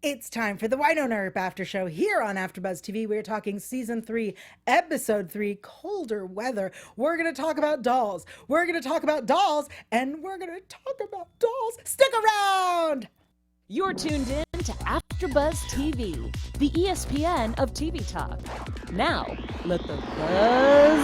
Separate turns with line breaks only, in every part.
It's time for the Winona Earp After Show here on AfterBuzz TV. We're talking Season 3, Episode 3, Colder Weather. We're going to talk about dolls. We're going to talk about dolls, and we're going to talk about dolls. Stick around!
You're tuned in to AfterBuzz TV, the ESPN of TV talk. Now, let the buzz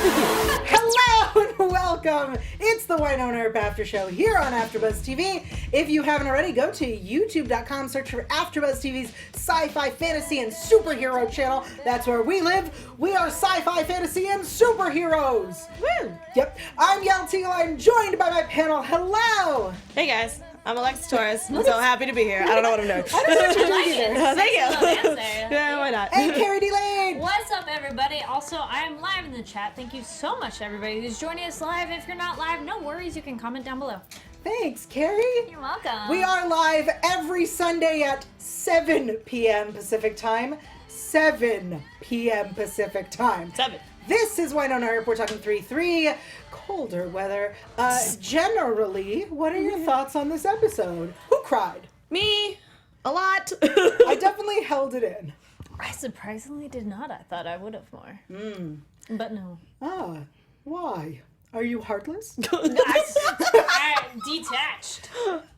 begin.
Hello and welcome. It's the Winona Earp After Show here on AfterBuzz TV. If you haven't already, go to youtube.com, search for AfterBuzz TV's sci-fi, fantasy, and superhero channel. That's where we live. We are sci-fi, fantasy, and superheroes. Woo! Yep. I'm Yael Teagle. I'm joined by my panel. Hello.
Hey guys, I'm Alexis Torres. I'm so happy to be here. I don't know what I'm doing.
I don't know what you're doing either.
Thank you.
Answer.
Yeah, why not?
Hey, Carrie D. Lane.
What's up, everybody? Also, I am live in the chat. Thank you so much to everybody who's joining us live. If you're not live, no worries. You can comment down below.
Thanks, Carrie.
You're welcome.
We are live every Sunday at 7 p.m. Pacific Time. 7 p.m. Pacific Time.
7.
This is Winona Earp. We're talking 3-3, colder weather. Generally, what are your thoughts on this episode? Who cried?
Me, a lot.
I definitely held it in.
I surprisingly did not. I thought I would have more. But no.
Ah, why? Are you heartless?
I detached.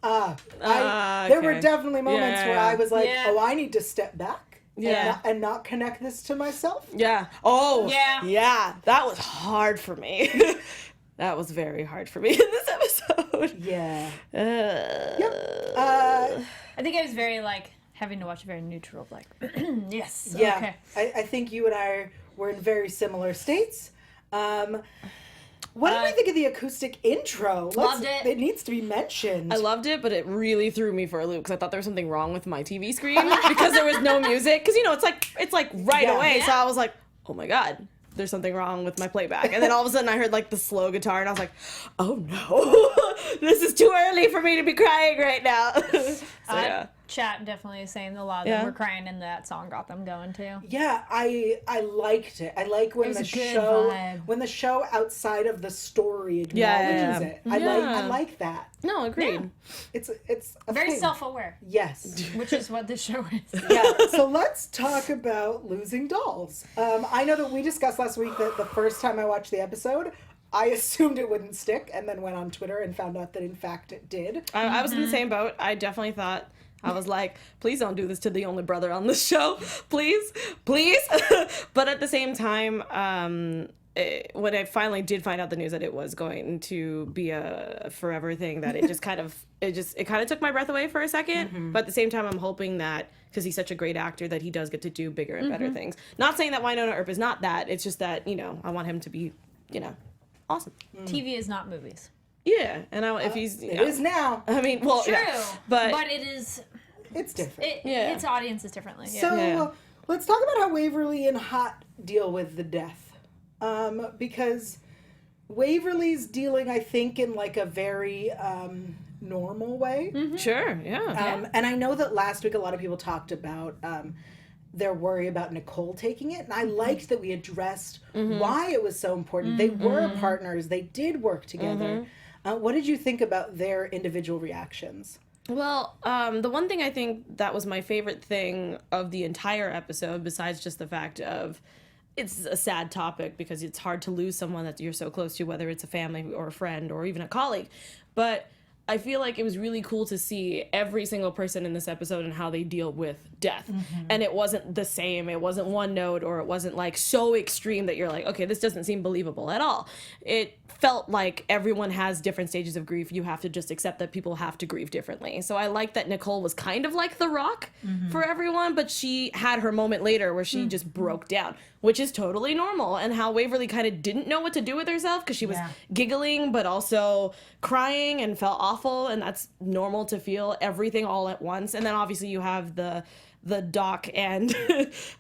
There were
Okay.
definitely moments where I was like,
Yeah.
oh, I need to step back
Yeah.
and not connect this to myself.
Yeah. Oh.
Yeah.
Yeah. That was hard for me. That was very hard for me in this episode.
Yeah.
Yep.
I think I was very, having to watch very neutral, yes.
Yeah.
Okay.
I think you and I were in very similar states. What did we think of the acoustic intro?
Loved it.
It needs to be mentioned.
I loved it, but it really threw me for a loop because I thought there was something wrong with my TV screen because there was no music. Because it's like right
Yeah.
away. So
Yeah.
I was like, oh my god, there's something wrong with my playback. And then all of a sudden I heard the slow guitar, and I was like, oh no, this is too early for me to be crying right now. So yeah.
Chat definitely is saying a lot of
Yeah.
them were crying, and that song got them going too.
Yeah, I liked it. I like when
It was
the
a good
show
vibe.
outside of the story acknowledges
Yeah.
it.
Yeah.
I like that.
No, agreed.
It's a
Very
thing.
self-aware,
Yes.
which is what this show is.
Yeah. So let's talk about losing dolls. I know that we discussed last week that the first time I watched the episode, I assumed it wouldn't stick, and then went on Twitter and found out that in fact it did.
I was in the same boat. I definitely thought, I was like, please don't do this to the only brother on this show. Please. But at the same time, when I finally did find out the news that it was going to be a forever thing, that it kind of took my breath away for a second. But at the same time, I'm hoping that, because he's such a great actor, that he does get to do bigger and better things. Not saying that Winona Earp is not that. It's just that, I want him to be, awesome.
TV is not movies.
Yeah. And if he's...
It is now.
I mean, well,
True,
yeah. But
it is.
It's different.
Yeah.
Its audiences differently. Yeah.
So
Yeah.
let's talk about how Waverly and Hot deal with the death. Because Waverly's dealing, I think, in a very normal way.
sure, yeah.
And I know that last week a lot of people talked about their worry about Nicole taking it. And I liked that we addressed why it was so important. They were partners. They did work together. What did you think about their individual reactions?
Well, the one thing I think that was my favorite thing of the entire episode, besides just the fact of it's a sad topic because it's hard to lose someone that you're so close to, whether it's a family or a friend or even a colleague, but I feel like it was really cool to see every single person in this episode and how they deal with death. And it wasn't the same. It wasn't one note, or it wasn't so extreme that you're like, okay, this doesn't seem believable at all. It felt like everyone has different stages of grief. You have to just accept that people have to grieve differently. So I like that Nicole was kind of like the rock for everyone, but she had her moment later where she just broke down, which is totally normal. And how Waverly kind of didn't know what to do with herself because she was giggling, but also crying and felt awful. And that's normal to feel everything all at once. And then obviously you have the Doc and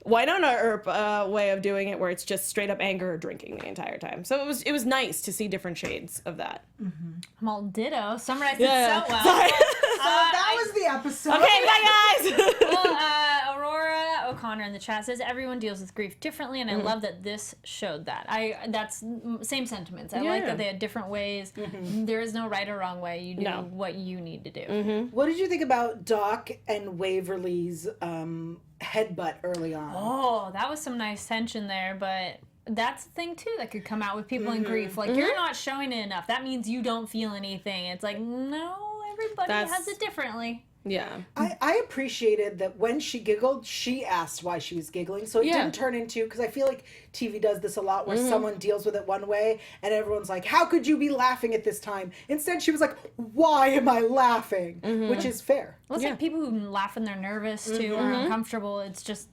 Winona Earp way of doing it, where it's just straight up anger or drinking the entire time. So it was nice to see different shades of that.
I'm all ditto. Summarized
Yeah.
it so well.
So that was the episode.
Okay, bye guys.
Well, Aurora O'Connor in the chat says everyone deals with grief differently, and I love that this showed that. That's same sentiments. I like that they had different ways. There is no right or wrong way. You do what you need to do.
What did you think about Doc and Waverly's headbutt early on?
Oh, that was some nice tension there, but that's the thing too that could come out with people in grief. Like you're not showing it enough. That means you don't feel anything. It's like, no, everybody has it differently.
Yeah.
I appreciated that when she giggled, she asked why she was giggling. So it didn't turn into, because I feel like TV does this a lot where someone deals with it one way and everyone's like, how could you be laughing at this time? Instead, she was like, why am I laughing? Which is fair.
Well, it's like people who laugh when they're nervous too or uncomfortable. It's just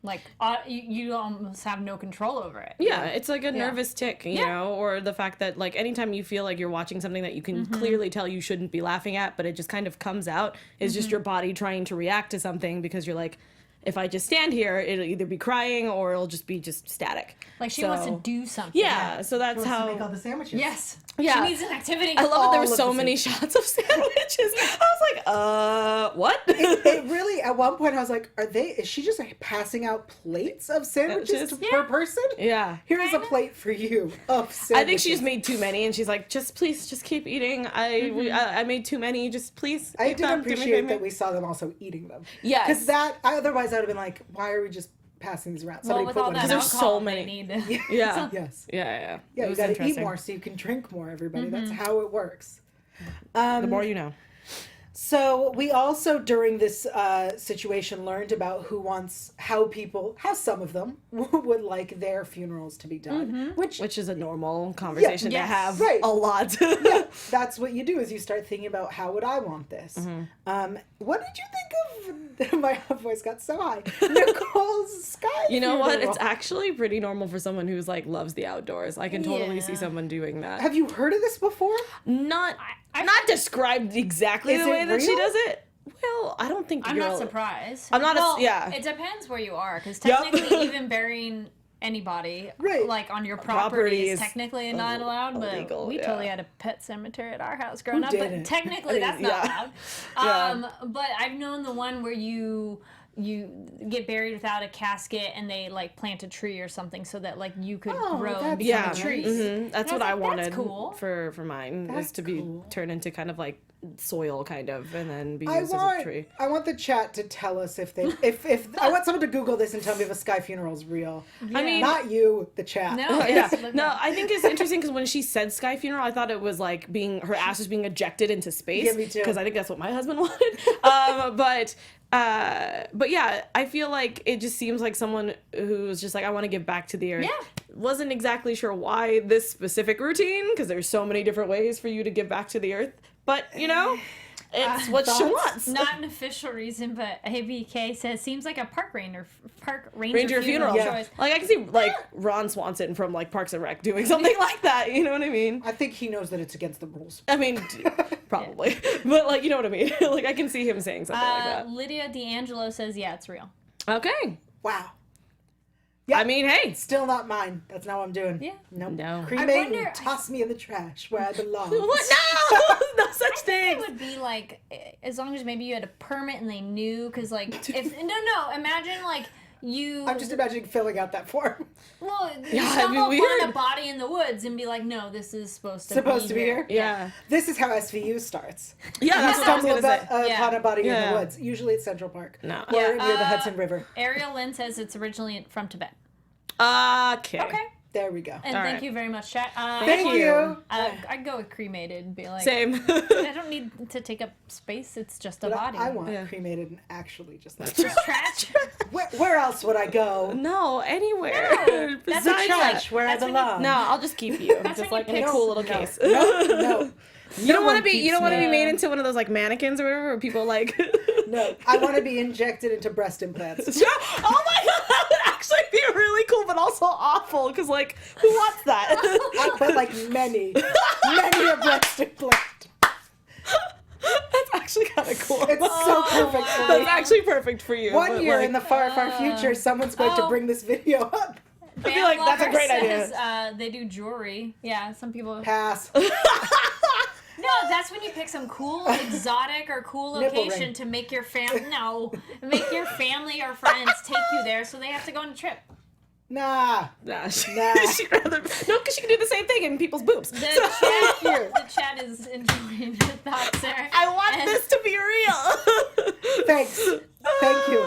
like you almost have no control over it.
Yeah, it's like a nervous tick, you know, or the fact that like anytime you feel like you're watching something that you can clearly tell you shouldn't be laughing at, but it just kind of comes out, is just your body trying to react to something because you're like, if I just stand here, it'll either be crying or it'll just be static.
Like she wants to do something.
Yeah, so that's how.
To make all the sandwiches.
Yes.
Yeah.
She needs an activity.
I love that there were
All of
so
the
many shots of sandwiches. I was like, what?
It really, at one point, I was like, is she just like passing out plates of sandwiches per person?
Yeah.
Here is a plate for you of sandwiches.
I think she just made too many, and she's like, please, just keep eating. I made too many. Just please.
I
eat
did
them.
appreciate that we saw them also eating them.
Yes.
Because otherwise I would have been like, why are we just passing these around?
Well,
Somebody
with
put
all
one
that
in.
there's so
alcohol,
many.
they need
Yeah.
Yes.
Yeah.
Yeah,
It
you
was
got to eat
interesting.
more so you can drink more, everybody. That's how it works.
The more you know.
So we also, during this situation, learned about how some of them would like their funerals to be done.
Which is a normal conversation to
yes,
have
right.
a lot.
Yeah, that's what you do, is you start thinking about, how would I want this? What did you think of, my voice got so high, Nicole's Sky
You know what?
funeral?
It's actually pretty normal for someone who's like loves the outdoors. I can totally see someone doing that.
Have you heard of this before?
Not described exactly
Is
the way
it
that she
real?
does it. Well, I don't think
I'm
you're
not surprised.
I'm not
well,
yeah.
It depends where you are, because
Yep.
technically even burying anybody
Right.
like on your
Property
property
is
is technically not allowed, but
illegal,
we
yeah.
totally had a pet cemetery at our house growing up,
didn't?
but technically that's not
yeah.
allowed. But I've known the one where you get buried without a casket and they like plant a tree or something so that like you could grow and
that's
become
Yeah,
a tree.
That's
And
what
I
I
was like,
wanted
that's cool.
for mine,
That's
is to be
cool.
turned into kind of like soil, kind of, and then be
I
used as a tree.
want the chat to tell us if I want someone to Google this and tell me if a sky funeral is real.
I mean,
Not you, the chat.
No,
yeah.
it's-
No, I think it's interesting because when she said sky funeral, I thought it was like her ass was being ejected into space.
Yeah, me too.
Because I think that's what my husband wanted. But yeah, I feel like it just seems like someone who's just like, I want to give back to the earth.
Yeah.
Wasn't exactly sure why this specific routine, because there's so many different ways for you to give back to the earth. But you know, it's what she
thoughts?
wants.
Not an official reason, but ABK says seems like a park ranger
Ranger funeral.
Yeah.
choice.
Like I can see like Ron Swanson from like Parks and Rec doing something like that. You know what I mean?
I think he knows that it's against the rules.
I mean, probably, but like you know what I mean. Like I can see him saying something like that.
Lydia D'Angelo says, yeah, it's real.
Okay.
Wow.
I mean, hey.
Still not mine. That's not what I'm doing.
Yeah.
Nope.
No.
Cremate
I wonder-
and toss me in the trash where I belong.
What? No, no such thing.
It would be like, as long as maybe you had a permit and they knew, because like, if no, imagine like you.
I'm just imagining filling out that form.
Well, you
Yeah, it'd be
stumble upon
weird.
a body in the woods and be like, no, this is supposed to
Supposed to be here?
Yeah.
This is how SVU starts.
Yeah, that's what I was
Stumble
gonna say.
Yeah.
upon a body in
Yeah.
the woods. Usually it's Central Park.
No.
Or
Yeah,
near the Hudson River.
Ariel Lynn says it's originally from Tibet.
Okay.
Okay.
There we go.
And
All
thank
right.
you very much, chat.
Thank you.
I'd go with cremated and be like,
Same.
I don't need to take up space. It's just a
But
body.
I want
Yeah.
cremated and actually just like
trash.
where else would I go?
No, anywhere.
No, that's
Besides
a
that.
Church where I
That's when you-
belong.
No, I'll just keep you.
That's
Just
when
like
you
in a
pick-
cool little
No.
case.
No.
You don't want to be. You don't want to be made into one of those like mannequins or whatever, where people like.
No, I want to be injected into breast implants.
Oh my god, that would actually be really cool, but also awful. Because like, who wants that?
But like many a breast implant.
That's actually kind of cool.
It's so perfect for
That's
me.
actually perfect for you.
One
but,
year
like,
in the far future, someone's going to
oh.
bring this video up.
I feel like that's a great idea.
Says, they do jewelry. Yeah, some people.
Pass.
No, No, that's when you pick some cool, exotic, or cool
Nipple
location
ring.
to make your make your family or friends take you there, so they have to go on a trip.
Nah.
Nah, she'd
Nah.
rather no, because she can do the same thing in people's boobs.
The chat is enjoying the thoughts there.
I want
And-
this to be real.
Thanks. Thank you.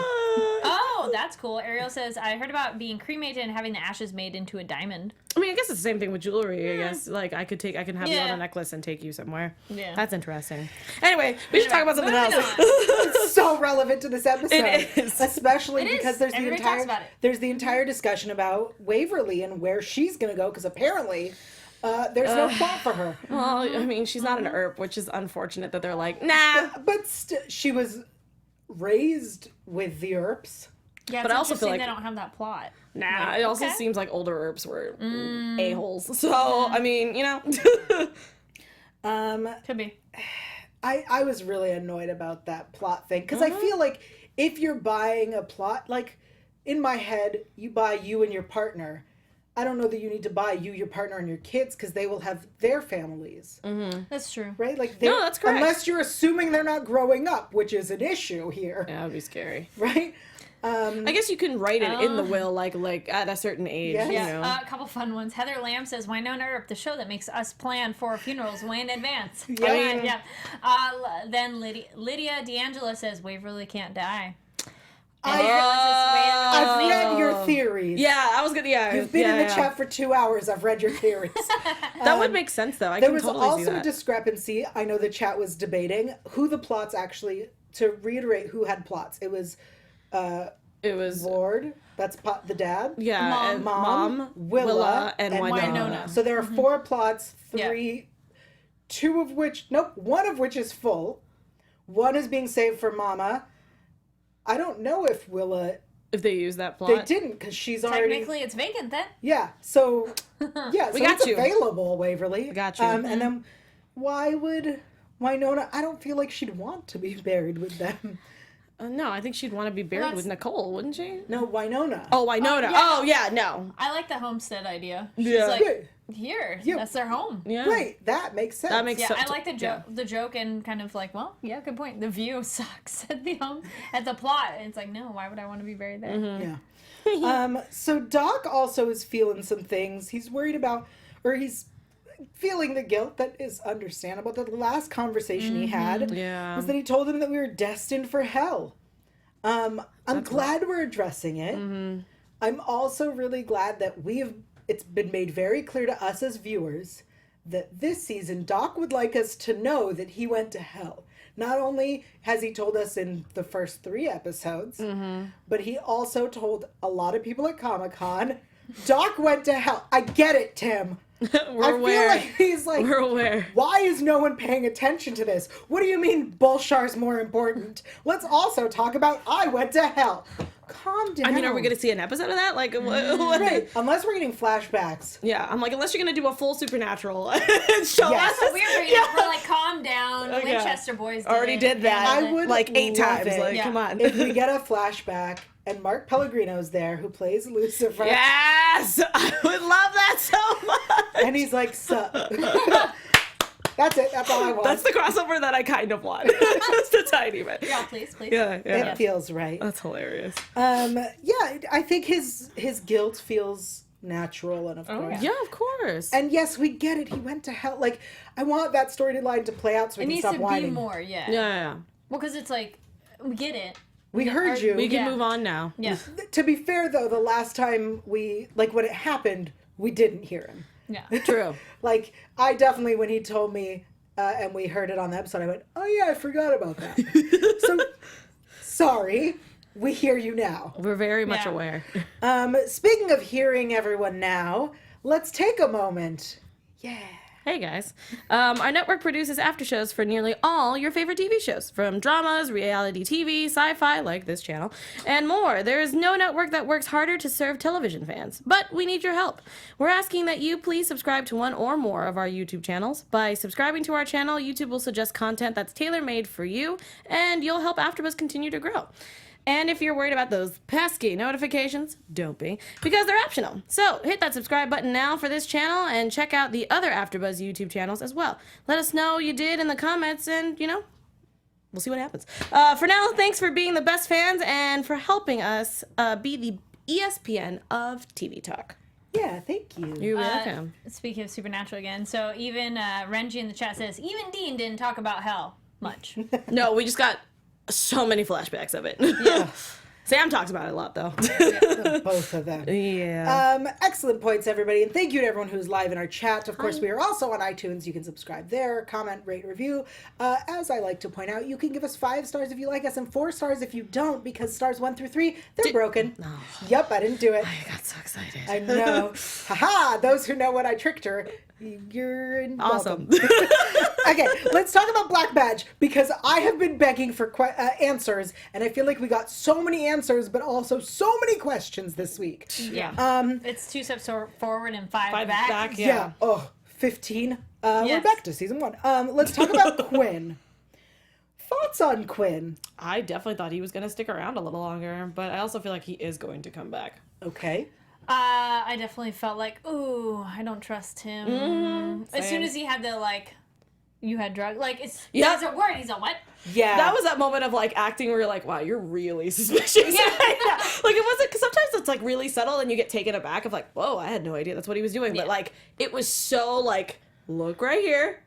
Oh, that's cool. Ariel says, I heard about being cremated and having the ashes made into a diamond.
I mean, I guess it's the same thing with jewelry. I guess like I can have you on
Yeah.
a necklace and take you somewhere.
Yeah.
That's interesting. Anyway, we should talk about something
Moving
else.
on.
So relevant to this episode.
It is.
Especially
It is.
because there's
Everybody talks about it.
there's the entire discussion about Waverly and where she's gonna go, because apparently there's no plot for her.
Well, I mean, she's not an ERP, which is unfortunate that they're like, nah.
But she was raised with the ERPs.
Yeah,
But
it's
I also feel
interesting
like-
they don't have that plot.
Nah,
Like,
it also
okay.
seems like older ERPs were a-holes. So, I mean, you know.
Could be.
I was really annoyed about that plot thing, because I feel like if you're buying a plot, like in my head, you buy you and your partner. I don't know that you need to buy you, your partner, and your kids, because they will have their families,
That's true.
right? Like
No, that's correct.
Unless you're assuming they're not growing up, which is an issue here,
Yeah, that'd be scary.
right?
I guess you can write it in the will, like at a certain age,
Yes.
you
Yeah,
know.
A couple fun ones. Heather Lamb says, Winona Earp, the show that makes us plan for funerals way in advance.
Yeah.
Yeah. Then Lydia D'Angela says, Waverly can't die.
I've read your theories.
Yeah, I was gonna. Yeah,
You've been
yeah,
in the
yeah.
chat for 2 hours. I've read your theories.
That would make sense, though. I
There
can
was
totally see
also a
that.
discrepancy. I know the chat was debating who the plots actually, to reiterate who had plots. It was
It was
Lord, that's the dad.
yeah,
Mom.
and
Mom, Willa,
Willa, and
and
Winona.
Winona.
So there are 4 plots,
Yeah.
one of which is full. One is being saved for Mama. I don't know if Willa,
If they use that plot,
they didn't, because she's already,
Technically, it's vacant then.
yeah, so, yeah, so
got
it's
you.
available, Waverly.
Got you.
And then, why would Winona, I don't feel like she'd want to be buried with them.
No, I think she'd want to be buried
That's-
with Nicole, wouldn't she?
No, Winona.
Oh, Winona.
yeah.
Oh, yeah, no.
I like the homestead idea. She's
Yeah.
like,
Right.
here,
Yeah.
that's their home.
Yeah.
Right, that makes sense.
That makes
Yeah,
sense.
I like the joke. The joke and kind of like, well, yeah, good point. The view sucks at the home, at the plot. And it's like, no, why would I want to be buried there?
Yeah. So Doc also is feeling some things. He's worried about, or he's feeling the guilt that is understandable. The last conversation he had
Yeah.
was that he told him that we were destined for hell. I'm glad we're addressing it. I'm also really glad that it's been made very clear to us as viewers that this season Doc would like us to know that he went to hell. Not only has he told us in the first 3 episodes, but he also told a lot of people at Comic-Con, Doc went to hell. I get it, Tim.
We're
I
aware.
feel like he's like,
We're aware.
why is no one paying attention to this? What do you mean Bolshar's more important? Let's also talk about I went to hell. Calm down.
I mean, are we going to see an episode of that? Like, what?
Right, unless we're getting flashbacks.
Yeah, I'm like, unless you're going to do a full Supernatural show
Yes.
us.
We're like, calm down.
Okay.
Winchester boys
Already did that.
I would
like 8
love
times.
it.
Like,
Yeah.
come on.
If we get a flashback and Mark Pellegrino's there, who plays Lucifer,
Yes! I would love that so much.
and he's like, sup. That's it. That's all I want.
That's the crossover that I kind of want. Just a tiny bit.
Yeah, please.
Yeah, yeah.
It feels right.
That's hilarious.
Yeah, I think his guilt feels natural, and of course.
Yeah, of course.
And yes, we get it. He went to hell. Like, I want that storyline to play out so we
It
can
needs
stop
to
whining.
be more, yeah.
yeah.
Well, because it's like, we get it.
We heard you.
We can
Yeah.
move on now.
Yeah.
To be fair, though, the last time when it happened, we didn't hear him.
Yeah.
True.
Like, I definitely, when he told me, and we heard it on the episode, I went, oh yeah, I forgot about that. So, sorry, we hear you now.
We're very much
Yeah.
aware.
Speaking of hearing everyone now, let's take a moment. Yeah.
Hey guys. Our network produces after shows for nearly all your favorite TV shows, from dramas, reality TV, sci-fi, like this channel, and more. There is no network that works harder to serve television fans, but we need your help. We're asking that you please subscribe to one or more of our YouTube channels. By subscribing to our channel, YouTube will suggest content that's tailor-made for you, and you'll help AfterBuzz continue to grow. And if you're worried about those pesky notifications, don't be, because they're optional. So hit that subscribe button now for this channel and check out the other AfterBuzz YouTube channels as well. Let us know you did in the comments and, we'll see what happens. For now, thanks for being the best fans and for helping us be the ESPN of TV Talk.
Yeah, thank you.
You're welcome.
Speaking of Supernatural again, so even Renji in the chat says, even Dean didn't talk about hell much.
No, we just got so many flashbacks of it.
Yeah.
Sam talks about it a lot, though.
Both of them.
Yeah.
Excellent points, everybody. And thank you to everyone who's live in our chat. Of course, we are also on iTunes. You can subscribe there, comment, rate, review. As I like to point out, you can give us 5 stars if you like us and 4 stars if you don't, because stars 1 through 3, they're broken.
No.
Yep, I didn't do it.
I got so excited.
I know. Haha, those who know what I tricked her, you're
Awesome.
welcome. Okay, let's talk about Black Badge, because I have been begging for answers, and I feel like we got so many answers, but also so many questions this week.
Yeah.
It's 2 steps forward and 5
5
back.
back,
Yeah. Oh, 15. We're
Yes.
back to season 1. Let's talk about Quinn. Thoughts on Quinn?
I definitely thought he was going to stick around a little longer, but I also feel like he is going to come back.
Okay.
I definitely felt like, ooh, I don't trust him. As soon
Same.
as he had the, you had drugs.
Yeah.
He's a word. He's a what?
Yeah.
That was that moment of acting where you're like, wow, you're really suspicious. Yeah. It wasn't, because sometimes it's really subtle and you get taken aback of whoa, I had no idea that's what he was doing.
Yeah.
But it was so look right here.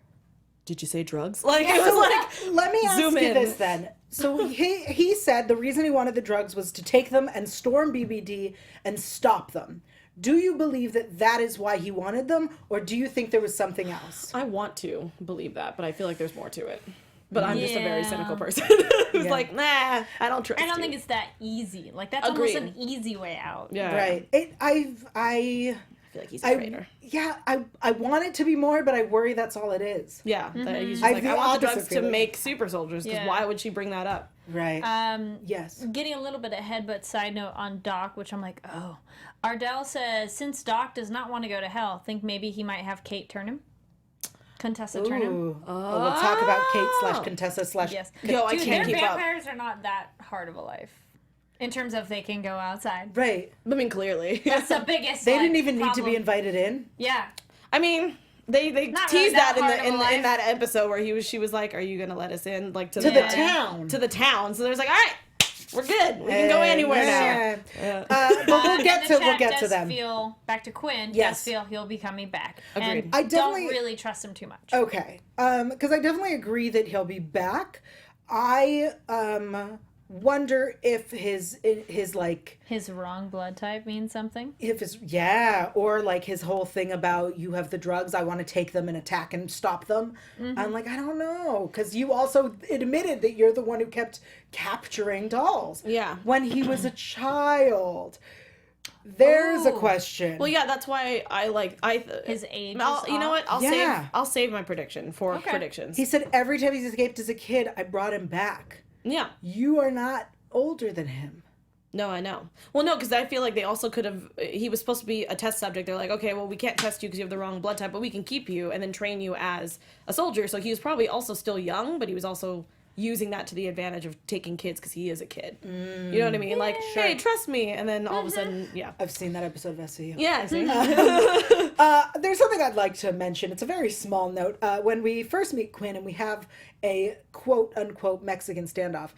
Did you say drugs? It was
Let me ask
zoom
you
in.
this then. So he said the reason he wanted the drugs was to take them and storm BBD and stop them. Do you believe that is why he wanted them, or do you think there was something else?
I want to believe that, but I feel like there's more to it. But I'm just a very
Yeah.
cynical person who's
Yeah.
nah, I don't trust
I don't
you.
think it's that easy. That's
Agreed.
almost an easy way out.
Yeah.
Right.
I feel like he's a traitor.
I want it to be more, but I worry that's all it is.
Yeah. That he's just
I have
I
the
want the
opposite
drugs to
feeling.
make super soldiers, because
Yeah.
why would she bring that up?
Right. Yes.
Getting a little bit ahead, but side note on Doc, which I'm like, oh. Ardell says, since Doc does not want to go to hell, think maybe he might have Kate turn him. Contessa turn him.
Ooh. Oh, we'll talk about Kate / Contessa /
Yes.
Yo, I
Dude,
can't
their
keep up.
vampires are not that hard of a life. In terms of they can go outside.
Right.
I mean, clearly.
That's the biggest
They didn't even need to be
problem.
invited in.
Yeah.
I mean, they
Not
teased
really that
that
hard of a
in
life.
that episode where she was like, "Are you gonna let us in?" To
To the town.
To the town. So there's all right, we're good. We can go anywhere now.
Yeah. But we'll get
And the
to
chat does
them.
Feel back to Quinn.
Yes.
Does feel he'll be coming back.
Agreed.
And
I definitely-
don't really trust him too much.
Okay. Because I definitely agree that he'll be back. I wonder if his
His wrong blood type means something.
or his whole thing about you have the drugs, I want to take them and attack and stop them. I'm like, I don't know, because you also admitted that you're the one who kept capturing dolls.
Yeah.
When he was a child. There's a
Ooh.
question.
Well, yeah, that's why
His age is
You know what?
Yeah.
I'll save my prediction for
Okay.
predictions.
He said every time he's escaped as a kid, I brought him back.
Yeah.
You are not older than him.
No, I know. Well, no, because I feel like they also could have. He was supposed to be a test subject. They're like, okay, well, we can't test you because you have the wrong blood type, but we can keep you and then train you as a soldier. So he was probably also still young, but he was also using that to the advantage of taking kids because he is a kid. You know what I mean? Like, hey, trust me, and then all of a sudden, yeah.
I've seen that episode of SCU.
Yeah, see?
There's something I'd like to mention. It's a very small note. When we first meet Quinn and we have a quote unquote Mexican standoff,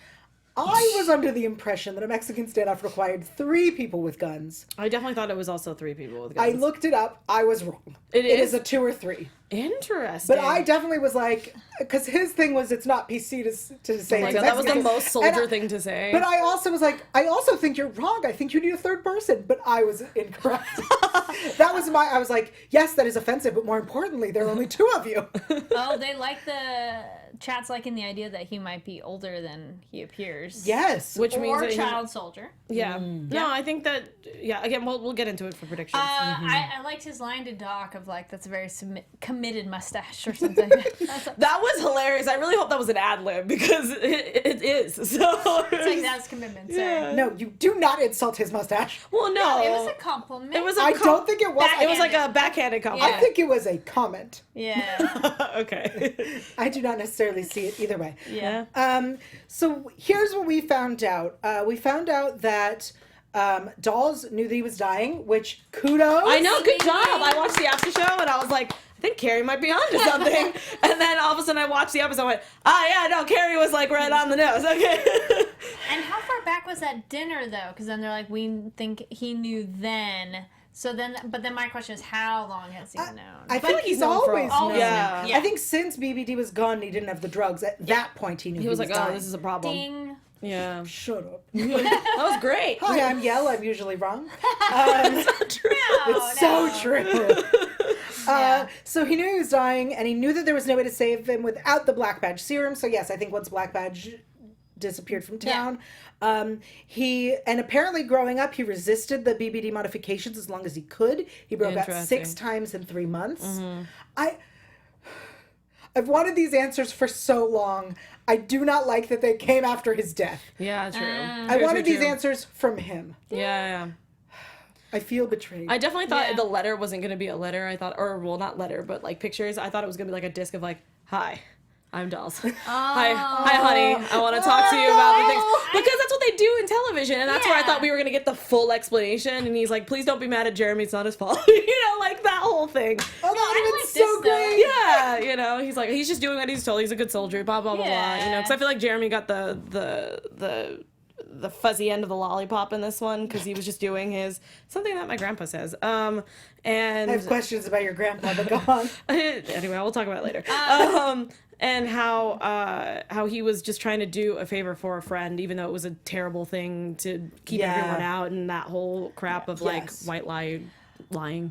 I was under the impression that a Mexican standoff required 3 people with guns.
I definitely thought it was also 3 people with
I
guns.
looked it up. I was wrong.
It
It
is?
is a 2 or 3.
Interesting.
But I definitely was like, because his thing was it's not PC to say
Like,
it's
that was the
Mexican.
most soldier
And I-
thing to say.
But I also was like, I also think you're wrong. I think you need a 3rd person. But I was incorrect. I was like, yes, that is offensive. But more importantly, there are only 2 of you.
Oh, they like the chat's liking the idea that he might be older than he appears.
Yes.
Which means
Or
that
child soldier.
Yeah. No, I think that, again, we'll get into it for predictions.
I liked his line to Doc of that's a very committed mustache or something. That's
That was hilarious. I really hope that was an ad lib because it is. So
that's commitment. Sorry.
No, you do not insult his mustache.
well, no,
It was a compliment.
It was
I don't think it was.
It was like a backhanded compliment.
I think it was a comment.
Yeah.
Okay.
I do not necessarily clearly see it either way.
Yeah.
So here's what we found out. We found out that Dolls knew that he was dying, which kudos.
I know, good job. I watched the after show and I was like, I think Carrie might be onto something. And then all of a sudden I watched the episode and went, yeah, no, Carrie was like right on the nose. Okay.
And how far back was that dinner though? Because then they're like, we think he knew then. So then, but then my question is, how long has he known?
I feel like he's
known for
always
all-
known.
Yeah.
Yeah.
I think since BBD was gone, and he didn't have the drugs. At that point, he knew
He was like,
dying.
oh, this is a problem.
Ding.
Yeah.
Shut up.
That was great.
Hi, I'm Yell. I'm usually wrong.
True.
It's so true. So he knew he was dying, and he knew that there was no way to save him without the Black Badge serum. So yes, I think once Black Badge disappeared from town, and apparently growing up, he resisted the BBD modifications as long as he could. He broke out 6 times in 3 months. I've wanted these answers for so long. I do not like that they came after his death.
Yeah, true.
I wanted these answers from him.
Yeah.
I feel betrayed.
I definitely thought the letter wasn't going to be a letter. I thought, or well, not letter, but like pictures. I thought it was going to be like a disc of like, hi, I'm Dolls. Hi, honey. I want to talk to you about the things. Because that's what they do in television. And that's where I thought we were going to get the full explanation. And he's like, please don't be mad at Jeremy. It's not his fault. Like that whole thing.
Oh, that would have been
like
so
this,
great.
Yeah, he's like, he's just doing what he's told. He's a good soldier, blah, blah, blah, blah. Because I feel like Jeremy got the fuzzy end of the lollipop in this one because he was just doing his something that my grandpa says. And
I have questions about your grandpa, but go on.
Anyway, we'll talk about it later. And how he was just trying to do a favor for a friend, even though it was a terrible thing to keep everyone out and that whole crap of like white lying.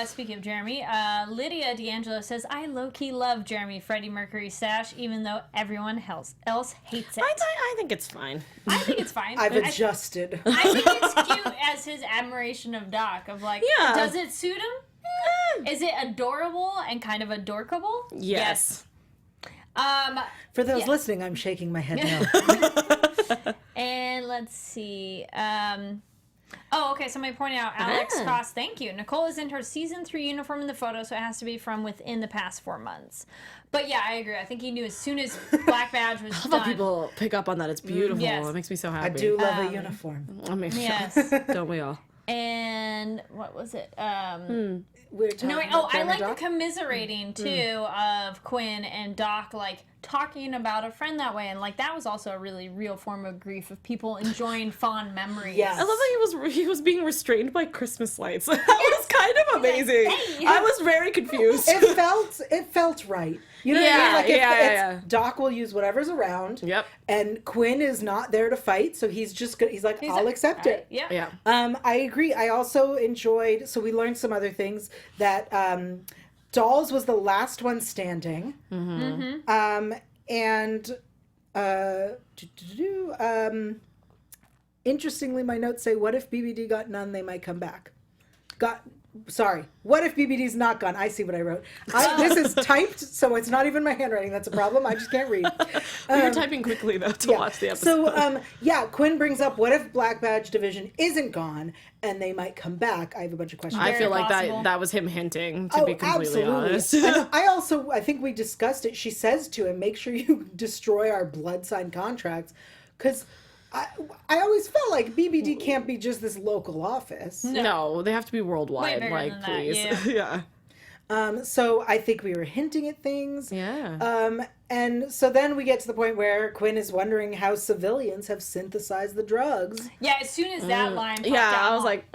Speaking of Jeremy, Lydia D'Angelo says, I low-key love Jeremy Freddie Mercury's stash, even though everyone else hates it.
I think it's fine.
I think it's fine.
I've adjusted.
I think it's cute as his admiration of Doc, of like, does it suit him? Is it adorable and kind of adorkable?
Yes.
For those listening, I'm shaking my head no.
And let's see. Okay, somebody pointed out, Alex Cross, thank you. Nicole is in her season 3 uniform in the photo, so it has to be from within the past 4 months. But yeah, I agree. I think he knew as soon as Black Badge was done.
People pick up on that. It's beautiful.
Yes.
It makes me so happy.
I do love a uniform.
I mean,
Yes.
don't we all?
And what was it?
We're talking about
I like
Doc?
the commiserating too of Quinn and Doc, like talking about a friend that way, and like that was also a really real form of grief of people enjoying fond memories.
Yes.
I love that he was being restrained by Christmas lights. That was kind of amazing.
Hey.
I was very confused.
It felt right. You know what I mean? Like
yeah.
Doc will use whatever's around.
Yep.
And Quinn is not there to fight, so he's just good. He's like, I'll accept it.
Yeah.
Yeah.
I agree. I also enjoyed. So we learned some other things that Dolls was the last one standing. And interestingly, my notes say, "What if BBD got none? They might come back." Sorry. What if BBD's not gone? I see what I wrote. This is typed, so it's not even my handwriting. That's a problem. I just can't read.
We were typing quickly though to watch the episode.
So Quinn brings up, what if Black Badge Division isn't gone and they might come back? I have a bunch of questions.
I feel like
possible.
that was him hinting, to be completely honest.
And I think we discussed it. She says to him, make sure you destroy our blood sign contracts, because I always felt like BBD can't be just this local office.
No, they have to be worldwide.
Way bigger
Like,
than that,
please. Yeah.
So I think we were hinting at things.
Yeah.
And so then we get to the point where Quinn is wondering how civilians have synthesized the drugs.
Yeah, as soon as that line popped
Yeah,
out,
I was like,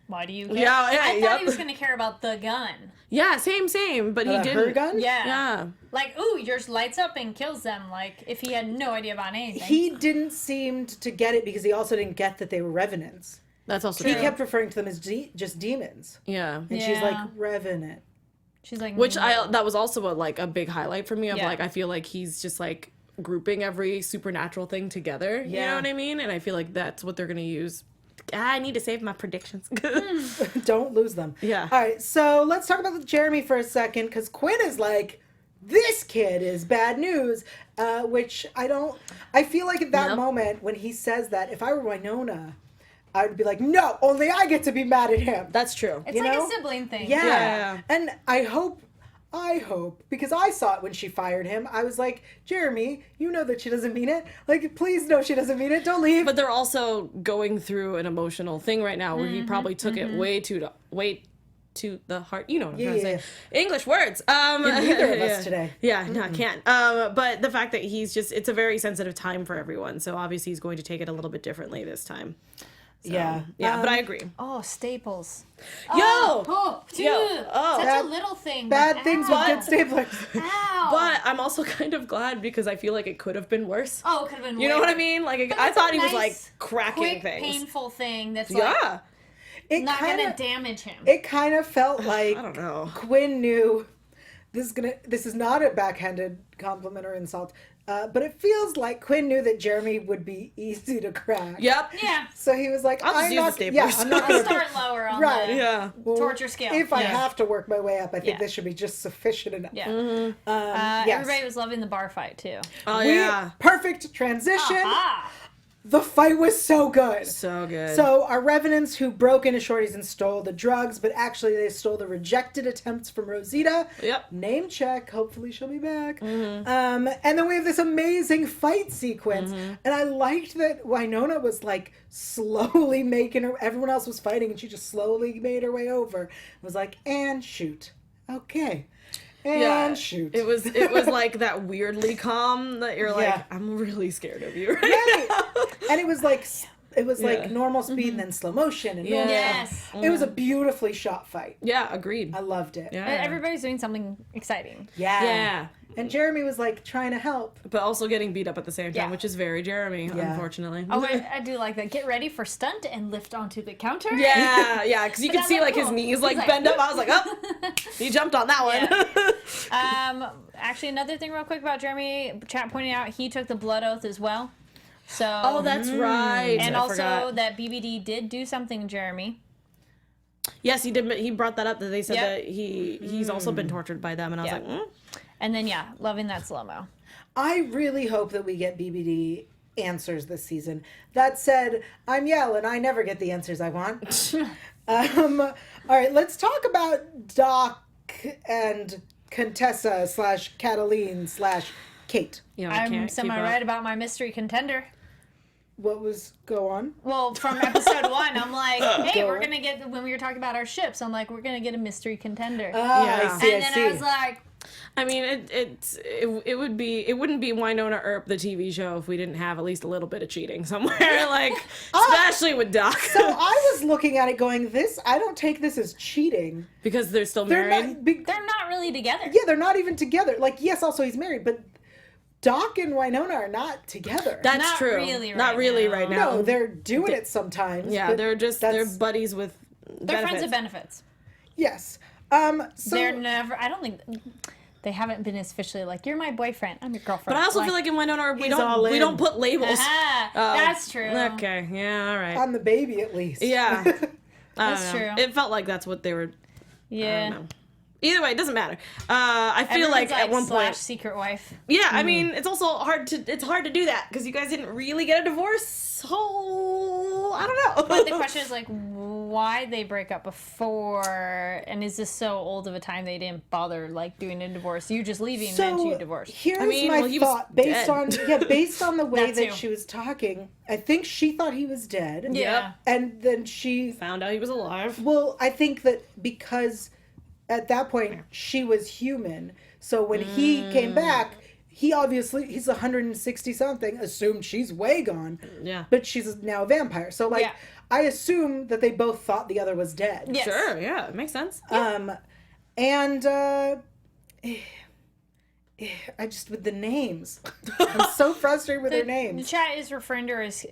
why do you care?
Yeah,
I thought
yep.
he was going to care about the gun.
yeah, same. But he didn't.
Her gun?
Yeah.
Yeah.
Like, ooh, yours lights up and kills them. Like, if he had no idea about anything.
He didn't seem to get it because he also didn't get that they were revenants.
That's also
He
true.
kept referring to them as just demons.
Yeah.
And she's like,
Yeah.
revenant.
She's like,
Which
no.
that was also a big highlight for me of
Yeah.
like, I feel like he's just like grouping every supernatural thing together. You
Yeah.
know what I mean? And I feel like that's what they're going to use. I need to save my predictions.
Don't lose them.
Yeah.
All right, so let's talk about Jeremy for a second, because Quinn is like, this kid is bad news, which I feel like at that
Yep.
moment when he says that, if I were Winona, I would be like, no, only I get to be mad at him.
That's true.
It's
you
like
know?
a sibling thing.
Yeah.
Yeah.
And I hope I hope, because I saw it when she fired him. I was like, Jeremy, you know that she doesn't mean it. Like, please know she doesn't mean it. Don't leave.
But they're also going through an emotional thing right now where he probably took it way to the heart. You know what I'm trying to say. English words.
Neither of us today.
Yeah, no, I can't. But the fact that it's a very sensitive time for everyone. So obviously he's going to take it a little bit differently this time. So,
Yeah.
but I agree.
Oh, Staples.
Yo!
Oh, dude. Such
Bad-
a little thing.
Bad
but
things
ow.
with good staplers.
Ow.
But I'm also kind of glad because I feel like it could have been worse.
Oh, it could have been
You know
way
what I
worse.
mean? Like,
But
I
it's a
thought he was,
nice,
like, cracking
quick,
things.
painful thing that's like
Yeah.
It
not
kinda,
gonna damage him.
It kind of felt like
I don't know.
Quinn knew this is not a backhanded compliment or insult, but it feels like Quinn knew that Jeremy would be easy to crack.
Yep.
Yeah.
So he was like,
I'll just
I'm
use
not,
the
yeah,
staplers.
I'm not
I'll
gonna
start lower on
Right.
the
Yeah.
torture scale.
If I
Yeah.
have to work my way up, I think
Yeah.
this should be just sufficient enough.
Yeah.
Yes.
Everybody was loving the bar fight too.
Oh,
We-
yeah.
Perfect transition.
Ah.
The fight was so good.
So good.
So our revenants who broke into Shorty's and stole the drugs, but actually they stole the rejected attempts from Rosita.
Yep.
Name check. Hopefully she'll be back. And then we have this amazing fight sequence. And I liked that Winona was like slowly making her, everyone else was fighting and she just slowly made her way over. It was like, and shoot. Okay. And shoot.
It was like that weirdly calm that you're like,
Yeah.
I'm really scared of you right
Right.
now.
And it was like
Yeah.
normal speed and then slow motion and normal.
Yes.
It was a beautifully shot fight.
Yeah, agreed.
I loved it.
Yeah.
Everybody's doing something exciting.
Yeah.
Yeah.
And Jeremy was like trying to help.
But also getting beat up at the same time,
Yeah.
which is very Jeremy,
Yeah.
unfortunately.
Oh, I do like that. Get ready for stunt and lift onto the counter.
Yeah, yeah, because you
But
could
that
see
looked
like his
cool.
knees
He's
like
like,
bend up. I was like, oh, he jumped on that one.
Actually, another thing real quick about Jeremy, chat pointed out he took the blood oath as well. So
Oh, that's right.
and
I
also
forgot.
that BBD did do something, Jeremy.
Yes, he did. He brought that up that they said
Yep.
that he's also been tortured by them, and I was
Yeah.
like, mm.
And then yeah, loving that slow mo.
I really hope that we get BBD answers this season. That said, I'm yelling. I never get the answers I want. All right, let's talk about Doc and Contessa / Cataline / Kate.
You know, I
I'm
can't keep
semi
up.
right about my mystery contender.
What was go on?
Well, from episode 1, I'm like, hey,
Go
we're
on.
gonna get when we were talking about our ships. I'm like, we're gonna get a mystery contender.
Oh,
Yeah.
I see.
and then I was like,
I mean, it wouldn't be Winona Earp the TV show if we didn't have at least a little bit of cheating somewhere, like especially with Doc,
So I was looking at it going, I don't take this as cheating.
because they're still
They're
married.
not.
they're not really together.
Yeah, they're not even together. Like, yes, also he's married, but Doc and Winona are not together.
That's
Not
true.
really
Not
right
really
now.
right now.
no, they're doing it sometimes.
Yeah,
but
they're
that's-
buddies with.
They're friends with benefits.
Yes. So
They're never. I don't think they haven't been officially like, you're my boyfriend. I'm your girlfriend.
But I also feel like in Winona Earp we
He's all
don't
in.
put labels.
Ah,
Oh,
that's true.
Okay. Yeah. All right.
on the baby at least.
Yeah. I don't
That's
know.
true.
It felt like that's what they were. I
Yeah.
don't know. Either way, it doesn't matter. I feel
Everyone's
like at one
slash
point.
secret wife.
Yeah, I mean, it's also hard to do that because you guys didn't really get a divorce. So I don't know.
But the question is like, why they break up before, and is this so old of a time they didn't bother like doing a divorce? You just leaving and
So
you divorce.
here's
I mean,
my
well, he was
thought based
dead.
based on the way
That
that
too.
she was talking. I think she thought he was dead.
Yeah.
And then she
Found out he was alive.
well, I think that because at that point she was human. So when he came back, he's 160 something, assumed she's way gone.
Yeah.
But she's now a vampire. So like
Yeah.
I assume that they both thought the other was dead.
Yes.
Sure. Yeah, it makes sense.
And I just with the names, I'm so frustrated with their
The
names.
chat is referring to her as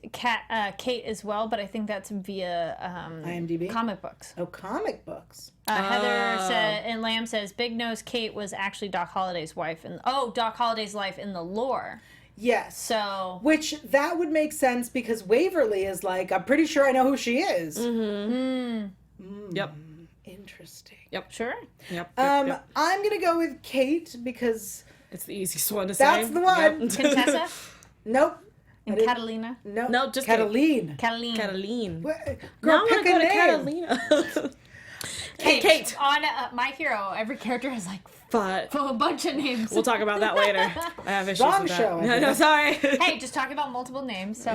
Kate as well, but I think that's via
IMDb?
comic books.
Oh, comic books.
Heather said, and Lamb says, Big Nose Kate was actually Doc Holliday's wife, and Doc Holliday's life in the lore.
Yes.
So
Which that would make sense because Waverly is like, I'm pretty sure I know who she is.
Yep.
Interesting.
sure.
Yep.
I'm gonna go with Kate because
It's the easiest one to say.
That's the one.
Yep.
Contessa
nope.
and
didn't-
Catalina.
No,
just
Cataline.
Catalina.
Cataline.
What?
Now
Girl,
I'm
pick
gonna
a
go to
name.
Catalina. Kate.
On My Hero, every character has like
But
A bunch of names.
we'll talk about that later. I have issues
Wrong
with that.
show, I think.
No, sorry.
Hey, just talking about multiple names. So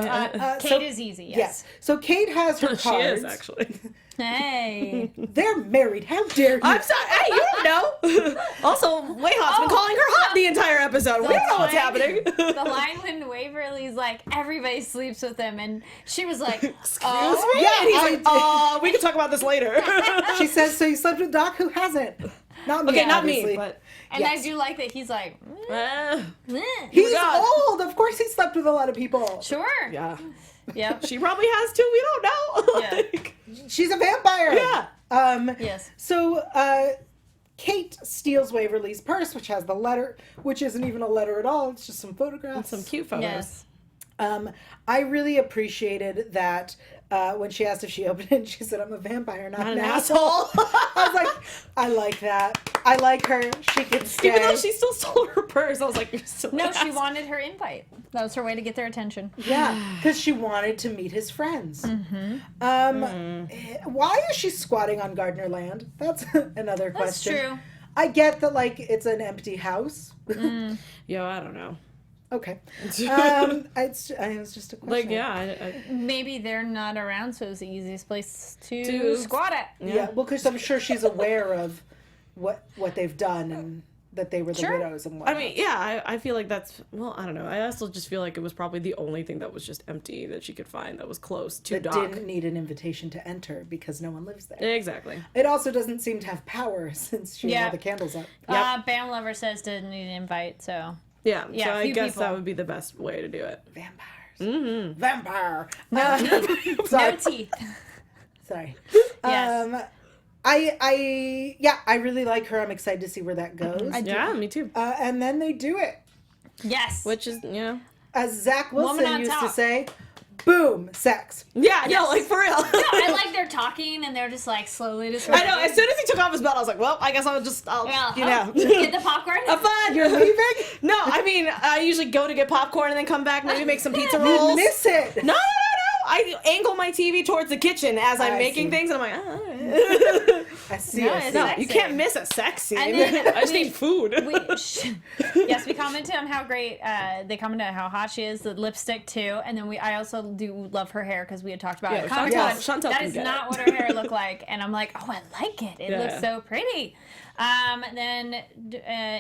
Kate
so-
is easy.
Yes.
Yes.
So Kate has her
She
cards.
is actually.
Hey.
They're married. How dare you?
I'm sorry. Hey, you don't know. Also, Wayhot's been calling her hot the entire episode. We don't know what's happening.
The line when Waverly's like, everybody sleeps with him, and she was like,
Excuse
oh.
me?
Yeah,
And he's
I
like, we can talk about this later.
She says, so you slept with Doc? Who hasn't? Not me,
Okay, not
obviously.
me, but
And
Yes.
I do like that he's like, meh.
He's
God.
old. Of course he slept with a lot of people.
Sure.
yeah,
Yep.
she probably has too. We don't know.
Yeah.
Like,
She's a vampire.
yeah.
Yes.
So Kate steals Waverly's purse, which has the letter, which isn't even a letter at all. It's just some photographs.
Some cute photos.
Yes.
I really appreciated that when she asked if she opened it, she said, I'm a vampire, not an asshole. I was like, I like that. I like her. She can stay.
Even though she still stole her purse, I was like, you're still
No,
an
she
asshole.
wanted her invite. That was her way to get their attention.
Yeah, because she wanted to meet his friends. Why is she squatting on Gardner land? That's another
That's
question.
true.
I get that, like, it's an empty house.
Yo, I don't know.
Okay. It's just a question.
Like, yeah, I
Maybe they're not around, so it's the easiest place to
To-
squat at.
Yeah, well, because I'm sure she's aware of what they've done and that they were the
Sure.
widows and whatnot.
I mean, yeah, I feel like that's, well, I don't know. I also just feel like it was probably the only thing that was just empty that she could find that was close to
that
Doc.
didn't need an invitation to enter because no one lives there.
Exactly.
It also doesn't seem to have power since she had
Yeah.
all the candles up.
Bam Lover says didn't need an invite, so.
Yeah,
Yeah,
so
a
I
few
guess
people.
that would be the best way to do it.
Vampires.
Mm-hmm.
Vampire.
No
sorry.
teeth.
Sorry.
Yes.
I really like her. I'm excited to see where that goes.
Yeah, me too.
And then they do it.
Yes.
Which is, yeah.
As Zach
Woman
Wilson
on
used to
top.
say, boom, sex.
Yeah, no, like for real.
I like they're talking and they're just like slowly
I
describing.
know, as soon as he took off his belt, I was like, well, I guess I'll,
Yeah.
you know.
Get the popcorn.
Have fun.
You're leaving?
No, I mean, I usually go to get popcorn and then come back, maybe make some pizza
You
rolls.
miss it.
No. I angle my TV towards the kitchen as I'm
I
making
see.
things, and I'm like, oh.
I see.
No,
I
it's
see.
No,
Sexy.
you can't miss a sex scene.
And then
I just
we-
need food.
Yes, we commented on how great they commented on how hot she is, the lipstick too, and then I also do love her hair because we had talked about
Yeah,
it. at Comic-Con.
Chantel
That
can
is
get
not
it.
what her hair looked like, and I'm like, oh, I like it. It
Yeah.
looks so pretty. Then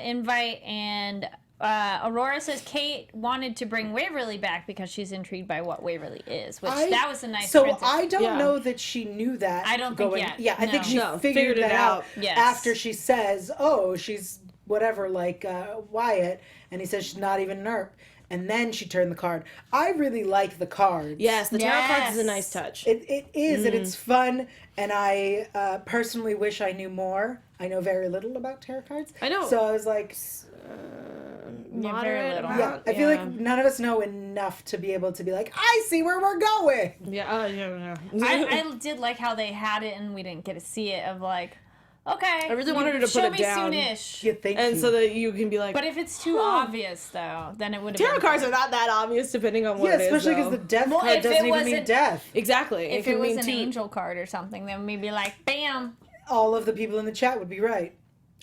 invite and. Aurora says Kate wanted to bring Waverly back because she's intrigued by what Waverly is, which that was a nice
So
transition.
I don't
Yeah.
know that she knew that.
I don't think
going,
yet.
Yeah, I think
No.
she
No,
figured that out
Yes.
after she says, "Oh, she's whatever, like Wyatt," and he says she's not even NERP, and then she turned the card. I really like the cards.
Yes, the tarot cards is a
Yes.
nice touch.
It is, and it's fun. And I personally wish I knew more. I know very little about tarot cards.
I know.
So I was like,
Moderate
little.
amount,
yeah, I feel like none of us know enough to be able to be like, I see where we're going.
Yeah, yeah.
I did like how they had it and we didn't get to see it of like, okay.
I really wanted her to
show
put it
me
down.
soonish.
Yeah, thank
And
you.
so that you can be like,
But if it's too obvious though, then it would have
tarot
been
cards are not that obvious depending on what
yeah,
it is.
especially because the
though.
death
Well,
card
if
doesn't
it
even mean
wasn't-
death.
Exactly.
If
can
it was
mean
an
two-
angel card or something, then we'd be like, bam.
All of the people in the chat would be right.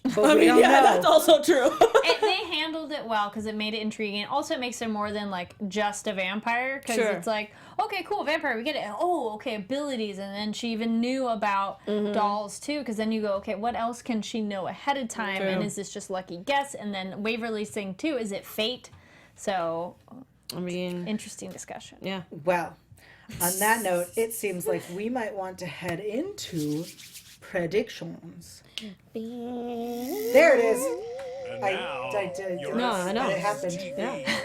But
I
we
mean,
don't
yeah,
know.
that's also true.
They handled it well because it made it intriguing. Also, it makes her more than like just a vampire because
Sure.
it's like, okay, cool, vampire, we get it. Oh, okay, abilities, and then she even knew about dolls too. Because then you go, okay, what else can she know ahead of time?
True.
And is this just lucky guess? And then Waverly's thing too, is it fate? So
I mean,
interesting discussion.
yeah.
Well, on that note, it seems like we might want to head into predictions. There it is.
And
I
now,
did.
your
No, I know.
It happened.
Yeah.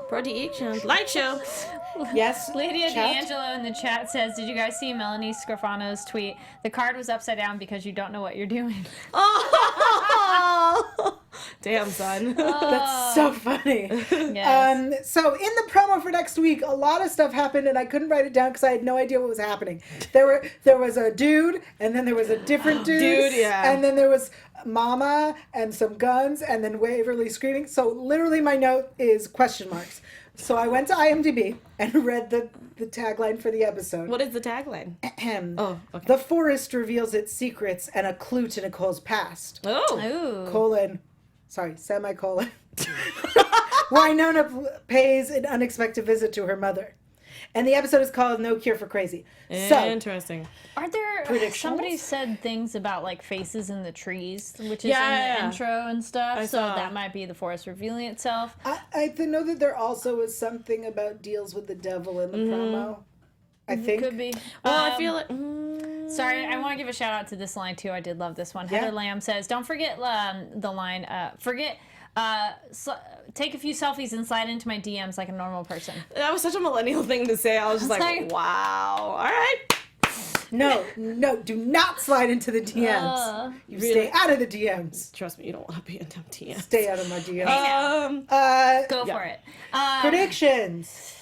Predictions. Light show.
Yes.
Lydia
chat?
D'Angelo in the chat says, did you guys see Melanie Scrofano's tweet? The card was upside down because you don't know what you're doing.
Oh, damn, son.
That's so funny.
Yes.
So in the promo for next week, a lot of stuff happened, and I couldn't write it down because I had no idea what was happening. There was a dude, and then there was a different dude,
Dude, yeah.
and then there was Mama and some guns, and then Waverly screaming. So literally, my note is question marks. So I went to IMDb and read the tagline for the episode.
What is the tagline? Oh, okay.
The forest reveals its secrets and a clue to Nicole's past.
Oh.
Ooh.
Colon, semicolon. Winona pays an unexpected visit to her mother. And the episode is called No Cure for Crazy. So,
Interesting.
Are there
Predictions?
somebody said things about like faces in the trees, which is
Yeah.
in the intro and stuff. So
saw.
that might be the forest revealing itself.
I know that there also was something about deals with the devil in the promo. I think.
Could be.
Well, I feel like.
Sorry, I want to give a shout out to this line too. I did love this one.
Yeah.
Heather Lamb says, "Don't forget the line. Take a few selfies and slide into my DMs like a normal person."
That was such a millennial thing to say. I was just like, wow. All right.
No, do not slide into the DMs. You stay out of the DMs.
Trust me, you don't want to be in TM.
Stay out of my DMs.
Go for it.
Predictions.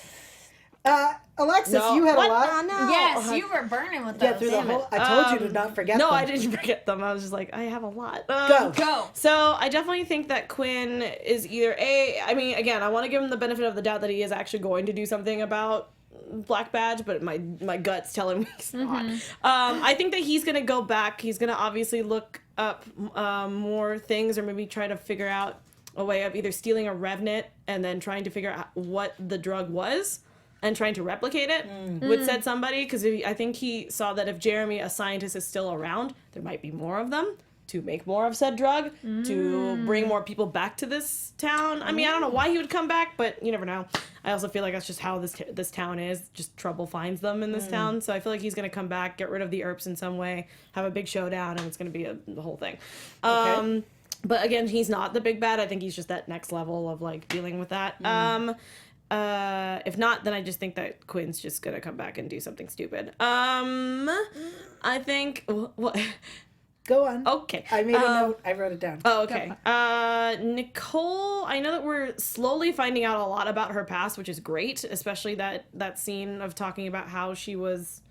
Alexis,
No.
you had
What?
a lot.
Oh, no.
Yes, you were burning with those.
Get through the whole. I told you to not forget
No,
them.
I didn't forget them. I was just like, I have a lot.
Go.
So I definitely think that Quinn is either I mean, again, I want to give him the benefit of the doubt that he is actually going to do something about Black Badge, but my gut's telling me he's not. I think that he's gonna go back. He's gonna obviously look up more things, or maybe try to figure out a way of either stealing a Revenant and then trying to figure out what the drug was and trying to replicate it with said somebody. Because I think he saw that if Jeremy, a scientist, is still around, there might be more of them to make more of said drug, to bring more people back to this town. I mean, I don't know why he would come back, but you never know. I also feel like that's just how this town is. Just trouble finds them in this town. So I feel like he's going to come back, get rid of the Earps in some way, have a big showdown, and it's going to be the whole thing. But again, he's not the big bad. I think he's just that next level of like dealing with that. If not, then I just think that Quinn's just gonna come back and do something stupid. I think what?
Go on.
Okay.
I made a note. I wrote it down.
Oh, okay. Nicole, I know that we're slowly finding out a lot about her past, which is great, especially that scene of talking about how she was,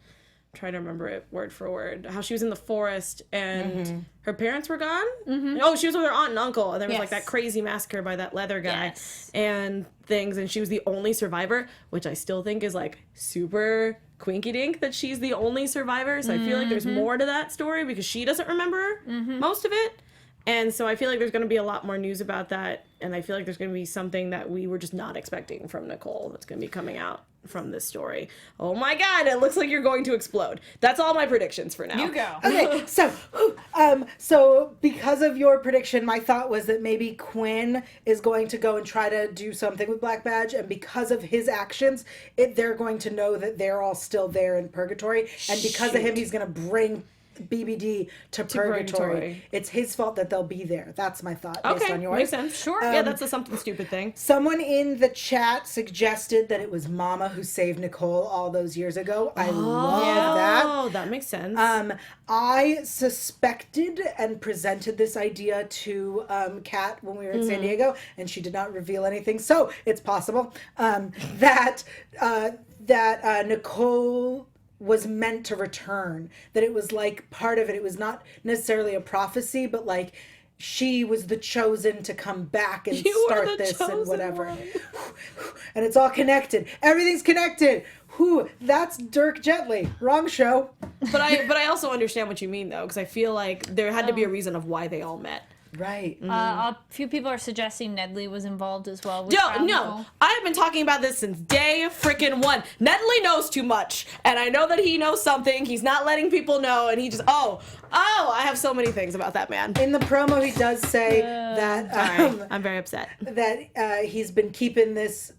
I'm trying to remember it word for word, how she was in the forest and her parents were gone. Oh, she was with her aunt and uncle, and there was like that crazy massacre by that leather guy and things, and she was the only survivor, which I still think is like super quinky dink that she's the only survivor. So I feel like there's more to that story because she doesn't remember most of it. And so I feel like there's going to be a lot more news about that. And I feel like there's going to be something that we were just not expecting from Nicole that's going to be coming out from this story. Oh my God, it looks like you're going to explode. That's all my predictions for now.
You go.
Okay, so because of your prediction, my thought was that maybe Quinn is going to go and try to do something with Black Badge, and because of his actions, they're going to know that they're all still there in purgatory, and because of him, he's going to bring BBD to purgatory. It's his fault that they'll be there. That's my thought based on yours.
Makes sense.
Sure.
Yeah, that's a something stupid thing.
Someone in the chat suggested that it was Mama who saved Nicole all those years ago. I love that.
Oh, that makes sense.
I suspected and presented this idea to Kat when we were in San Diego, and she did not reveal anything. So it's possible that Nicole was meant to return. That it was like part of it. It was not necessarily a prophecy, but like she was the chosen to come back and start this and whatever. And it's all connected. Everything's connected. That's Dirk Gently. Wrong show.
But I also understand what you mean though, because I feel like there had to be a reason of why they all met.
Right.
A few people are suggesting Nedley was involved as well. With
No, I have been talking about this since day freaking one. Nedley knows too much, and I know that he knows something. He's not letting people know, and he just I have so many things about that man.
In the promo, he does say that
I'm very upset.
that he's been keeping this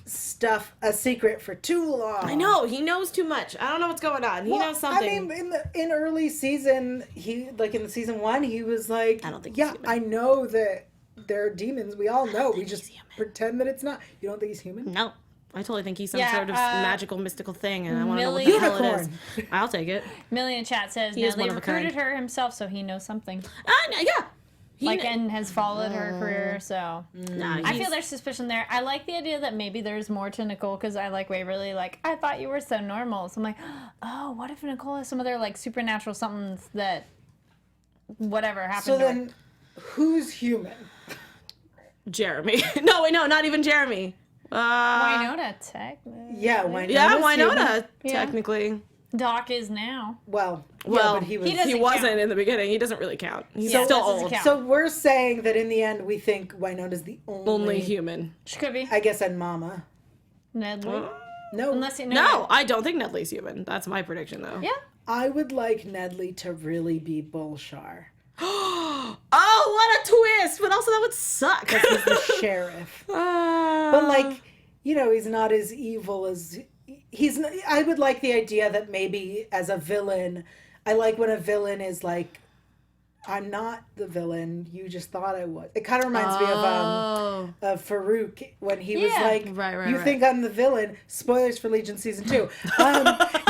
stuff a secret for too long.
I know he knows too much. I don't know what's going on. He knows something.
I mean, in early season, in the season 1, he was like,
I don't think.
yeah,
he's human.
I know that there are demons. We all know. We just pretend that it's not. You don't think he's human?
No. I totally think he's some
Yeah,
sort of magical, mystical thing, and I want to know what the
Millie-
hell it is.
Unicorn.
I'll take it.
Millie in chat says
He is
Nedley
one of a kind.
recruited her himself, so he knows something.
Yeah.
And has followed her career, so
Nah,
I feel there's suspicion there. I like the idea that maybe there's more to Nicole because I like Waverly. Like, I thought you were so normal, so I'm like, oh, what if Nicole has some other like supernatural something that whatever happened
So
to her?
then, who's human?
Jeremy. No, wait, no, not even Jeremy.
Wynonna, technically.
Yeah, Winona.
Yeah, Winona,
Yeah.
technically.
Doc is now.
Well,
Well,
but he was.
he doesn't
wasn't
count.
in the beginning. He doesn't really count. He's
Yeah,
still
that doesn't
old.
count.
So we're saying that in the end, we think Winona's the
Only human.
She could be.
I guess, and Mama.
Nedley.
No,
Unless you
No, I don't think Nedley's human. That's my prediction, though.
Yeah.
I would like Nedley to really be Bullshar.
Oh, what a twist! But also, that would suck.
He's the sheriff. But like, he's not as evil as I would like the idea that maybe as a villain, I like when a villain is like, I'm not the villain. You just thought I was. It kind of reminds me of Farouk when he was
Yeah.
like,
Right,
"You
right.
think I'm the villain?" Spoilers for Legion season 2.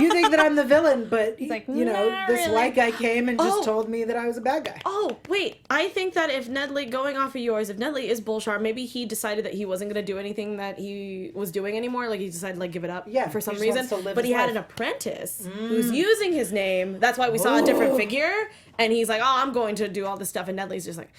You think that I'm the villain, but
like,
this
"Not really."
white guy came and just
Oh.
told me that I was a bad guy.
Oh, wait. I think that if Nedley, going off of yours, if Nedley is Bullshar, maybe he decided that he wasn't going to do anything that he was doing anymore. Like, he decided, like, give it up
Yeah,
for
he
some
just
reason.
wants to live
But
his
he had
life.
an apprentice who's using his name. That's why we saw a different figure. And he's like, oh, I'm going to do all this stuff. And Nedley's just like,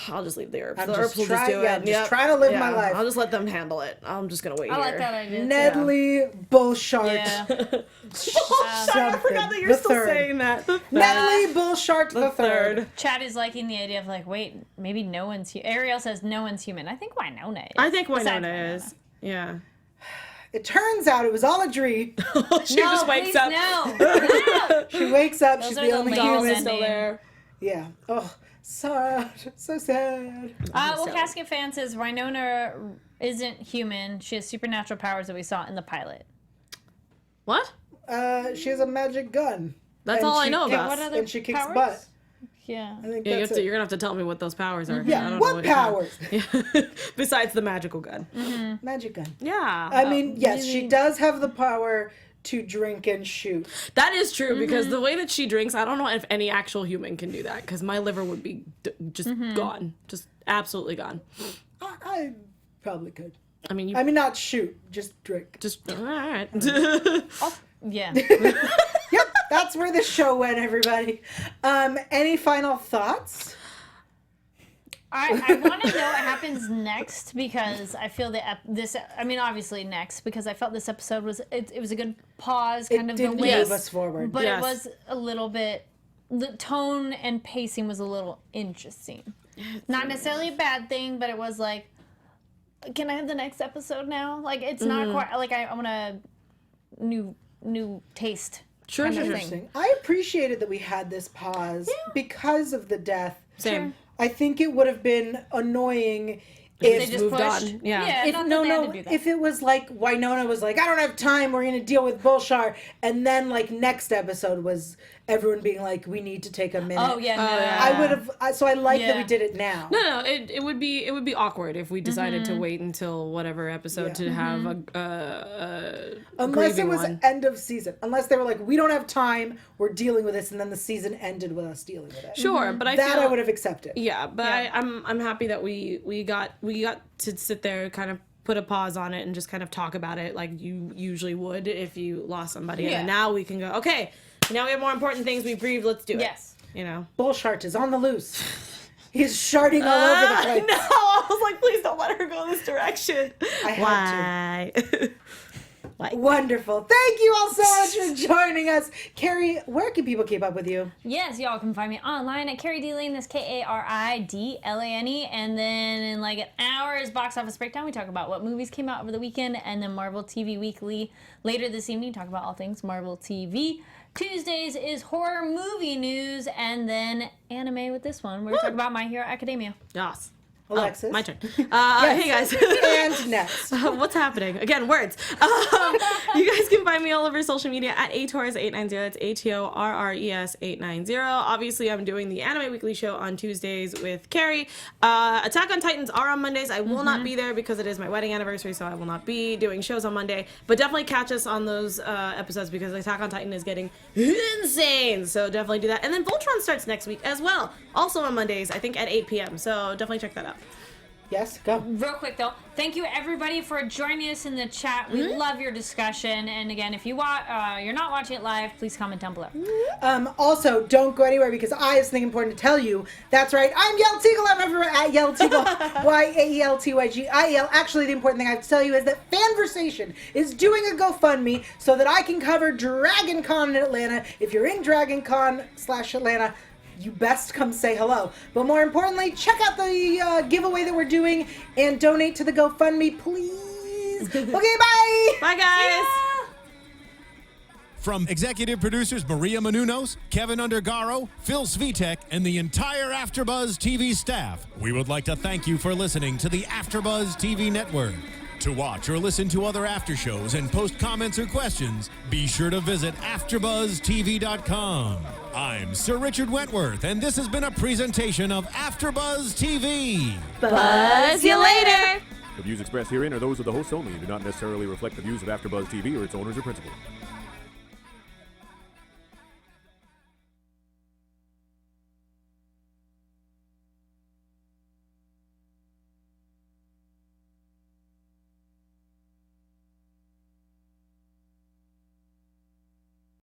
I'll just leave the herbs.
I'm
The
just
herbs will just
trying-
do
yeah,
it.
I'm just trying to live my life.
I'll just let them handle it. I'm just going to wait
I
here.
like that idea.
Nedley Bullshart.
Yeah.
I forgot that you're
The
still
third.
saying that.
Nedley Bullshart the third.
Chad is liking the idea of like, wait, maybe no one's Ariel says no one's human. I think Winona is.
I think
Besides
Winona is. Yeah.
It turns out it was all a dream.
She
No,
just wakes
please,
up.
No. No.
She wakes up. She's
are
the
the
only
ladies
human.
and-
Still there.
Yeah. Oh, sad. So sad.
Well,
So-
Casket Fan says Winona isn't human. She has supernatural powers that we saw in the pilot.
What?
She has a magic gun.
That's
And
all I
she
know
kicks-
about.
What other
And she kicks
powers?
butt.
Yeah.
I think
Yeah,
that's
you're
it.
gonna have to tell me what those powers are.
Yeah,
I don't
what
know you're talking-
powers?
Yeah. Besides the magical gun.
Magic gun.
Yeah.
I mean, yes, she does have the power to drink and shoot.
That is true because the way that she drinks, I don't know if any actual human can do that because my liver would be just gone, just absolutely gone.
I probably could.
I mean, you
I mean, not shoot, just drink.
just all right.
Yeah.
Yep, that's where the show went, everybody. Any final thoughts?
I want to know what happens next because I feel that obviously next because I felt this episode was it was a good pause, kind
It
of
did
the
move
way,
us forward.
but
Yes.
it was a little bit. The tone and pacing was a little interesting. Not necessarily a bad thing, but it was like, can I have the next episode now? Like it's not quite like I want a new taste.
Sure,
kind of
sure,
thing.
Interesting. I appreciated that we had this pause because of the death.
Same.
I think it would have been annoying
They
if
just
moved
pushed.
on. Yeah.
if
not that they had to do that.
if it was like Winona was like, I don't have time, we're gonna deal with Bullshar, and then like next episode was everyone being like, we need to take a minute.
Oh yeah, no.
I would have. So I like that we
Yeah.
did it now.
No, it would be awkward if we decided to wait until whatever episode to have a
Unless it
grieving
was
one.
end of season. Unless they were like, we don't have time, we're dealing with this, and then the season ended with us dealing with it.
Sure, but I
That
feel
I would have accepted.
Yeah, but I'm happy that we got to sit there, kind of put a pause on it, and just kind of talk about it like you usually would if you lost somebody. And
Yeah.
then now we can go, okay, now we have more important things we've grieved. Let's do it.
Yes.
You know.
Bullshart is on the loose. He's sharding all over the place.
No, I was like, please don't let her go this direction.
I had
Why? Why?
Wonderful. Thank you all so much for joining us. Carrie, where can people keep up with you?
Yes, y'all can find me online at Carrie D Lane. That's KARIDLANE. And then in like an hour's box office breakdown, we talk about what movies came out over the weekend, and then Marvel TV Weekly later this evening. Talk about all things Marvel TV. Tuesdays is horror movie news, and then anime with this one. We're talking about My Hero Academia.
Yes.
Alexis.
Oh, my turn. Hey guys.
And next.
What's happening? Again, words. You guys can find me all over social media at atorres890. That's ATORRES890. Obviously, I'm doing the Anime Weekly show on Tuesdays with Carrie. Attack on Titans are on Mondays. I will not be there because it is my wedding anniversary, so I will not be doing shows on Monday. But definitely catch us on those episodes because Attack on Titan is getting insane. So definitely do that. And then Voltron starts next week as well. Also on Mondays, I think at 8 p.m. So definitely check that out.
Yes, go.
Real quick though, thank you everybody for joining us in the chat. We love your discussion. And again, if you're not watching it live, please comment down below.
Also, don't go anywhere because I have something important to tell you. That's right, I'm Yael Teagle. I'm everywhere at Yael Teagle. YAELTYGIEL. Actually, the important thing I have to tell you is that Fanversation is doing a GoFundMe so that I can cover Dragon Con in Atlanta. If you're in Dragon Con /Atlanta, you best come say hello. But more importantly, check out the giveaway that we're doing and donate to the GoFundMe, please. Okay, bye.
Bye, guys.
From executive producers Maria Menounos, Kevin Undergaro, Phil Svitek, and the entire AfterBuzz TV staff, we would like to thank you for listening to the AfterBuzz TV network. To watch or listen to other after shows and post comments or questions, be sure to visit AfterBuzzTV.com. I'm Sir Richard Wentworth, and this has been a presentation of AfterBuzz TV.
Buzz you later.
The views expressed herein are those of the hosts only and do not necessarily reflect the views of AfterBuzz TV or its owners or principals.